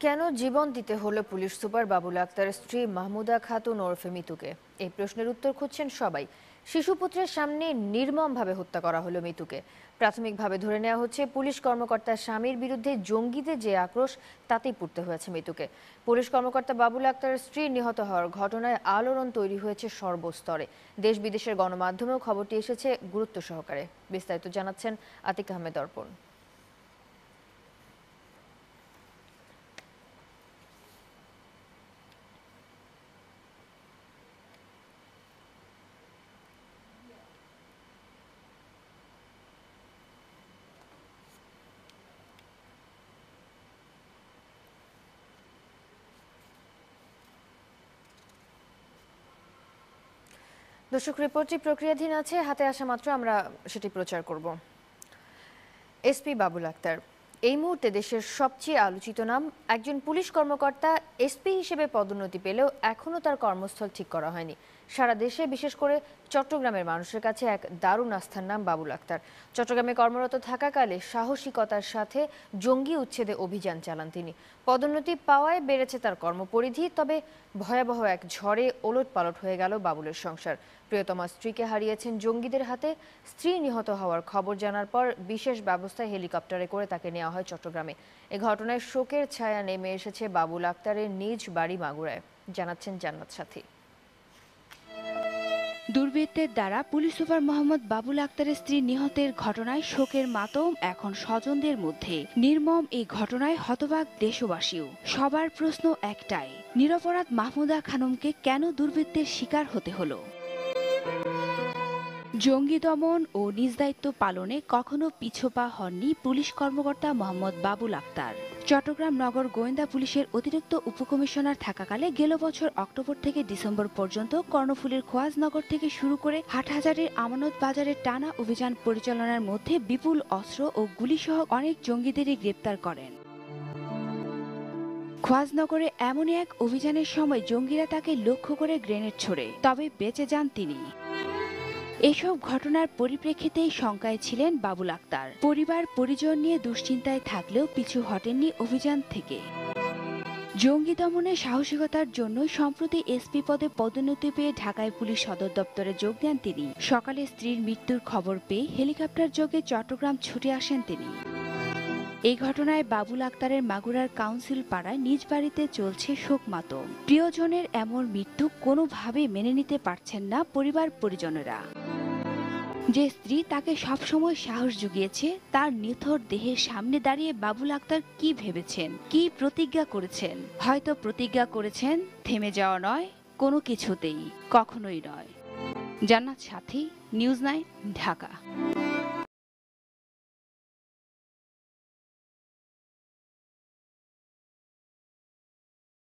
কেন জীবন দিতে হলো পুলিশ সুপার বাবুল আক্তারের স্ত্রী মাহমুদা খাতুন ওরফে মিতুকে? এই প্রশ্নের উত্তর খুঁজছেন সবাই। শিশুপুত্রের সামনে নির্মমভাবে হত্যা করা হলো মিতুকে। প্রাথমিকভাবে ধরে নেওয়া হচ্ছে পুলিশ কর্মকর্তার স্বামীর বিরুদ্ধে জঙ্গিদের যে আক্রোশ, তাতেই পড়তে হয়েছে মিতুকে। পুলিশ কর্মকর্তা বাবুল আক্তারের স্ত্রী নিহত হওয়ার ঘটনায় আলোড়ন তৈরি হয়েছে সর্বস্তরে। দেশ বিদেশের গণমাধ্যমেও খবরটি এসেছে গুরুত্ব সহকারে। বিস্তারিত জানাচ্ছেন আতিক আহমেদ অর্পণ। দর্শক, রিপোর্টটি প্রক্রিয়াধীন আছে, হাতে আসা মাত্র আমরা সেটি প্রচার করব। এসপি বাবুল আক্তার এই মুহূর্তে দেশের সবচেয়ে আলোচিত নাম। একজন পুলিশ কর্মকর্তা এসপি হিসেবে পদোন্নতি পেলেও এখনও তার কর্মস্থল ঠিক করা হয়নি। সারা দেশে, বিশেষ করে চট্টগ্রামের মানুষের কাছে এক দারুণ আস্থার নাম বাবুল আক্তার। চট্টগ্রামে কর্মরত থাকাকালে সাহসিকতার সাথে জঙ্গি উচ্ছেদে অভিযান চালান তিনি। পদোন্নতি পাওয়ায় বেড়েছে তার কর্মপরিধি, তবে ভয়াবহ এক ঝড়ে ওলটপালট হয়ে গেল বাবুলের সংসার। প্রিয়তমা স্ত্রীকে হারিয়েছেন জঙ্গিদের হাতে। স্ত্রী নিহত হওয়ার খবর জানার পর বিশেষ ব্যবস্থায় হেলিকপ্টারে করে তাকে নেওয়া হয় চট্টগ্রামে। এ ঘটনায় শোকের ছায়া নেমে এসেছে বাবুল আক্তারের নিজ বাড়ি মাগুরায়, জানাচ্ছেন জান্নাত সাথী। দুর্বৃত্তের দ্বারা পুলিশ সুপার মোহাম্মদ বাবুল আক্তারের স্ত্রী নিহতের ঘটনায় শোকের মাতম এখন স্বজনদের মধ্যে। নির্মম এই ঘটনায় হতবাক দেশবাসীও। সবার প্রশ্ন একটাই, নিরপরাধ মাহমুদা খানমকে কেন দুর্বৃত্তের শিকার হতে হলো? জঙ্গি দমন ও নিজ দায়িত্ব পালনে কখনো পিছপা হননি পুলিশ কর্মকর্তা মোহাম্মদ বাবুল আক্তার। চট্টগ্রাম নগর গোয়েন্দা পুলিশের অতিরিক্ত উপকমিশনার থাকাকালে গেল বছর অক্টোবর থেকে ডিসেম্বর পর্যন্ত কর্ণফুলীর খোয়াজনগর থেকে শুরু করে হাটহাজারীর আমানত বাজারের টানা অভিযান পরিচালনার মধ্যে বিপুল অস্ত্র ও গুলিসহ অনেক জঙ্গিদেরই গ্রেপ্তার করেন। খোয়াজনগরে এমনই এক অভিযানের সময় জঙ্গিরা তাকে লক্ষ্য করে গ্রেনেড ছোড়ে, তবে বেঁচে যান তিনি। এসব ঘটনার পরিপ্রেক্ষিতেই শঙ্কায় ছিলেন বাবুল আক্তার। পরিবার পরিজন নিয়ে দুশ্চিন্তায় থাকলেও পিছু হটেননি অভিযান থেকে। জঙ্গি দমনে সাহসিকতার জন্য সম্প্রতি এসপি পদে পদোন্নতি পেয়ে ঢাকায় পুলিশ সদর দপ্তরে যোগ দেন তিনি। সকালে স্ত্রীর মৃত্যুর খবর পেয়ে হেলিকপ্টার যোগে চট্টগ্রাম ছুটে আসেন তিনি। এই ঘটনায় বাবুল আক্তারের মাগুরার কাউন্সিল পাড়ায় নিজ বাড়িতে চলছে শোক মাতম। প্রিয়জনের এমন মৃত্যু কোনোভাবেই মেনে নিতে পারছেন না পরিবার পরিজনেরা। যে স্ত্রী তাকে সবসময় সাহস জুগিয়েছে, তার নিথর দেহের সামনে দাঁড়িয়ে বাবুল আক্তার কি ভেবেছেন, কি প্রতিজ্ঞা করেছেন? হয়তো প্রতিজ্ঞা করেছেন থেমে যাওয়া নয়, কোনো কিছুতেই, কখনোই নয়। জান্নাত সাথী, নিউজ 9, ঢাকা।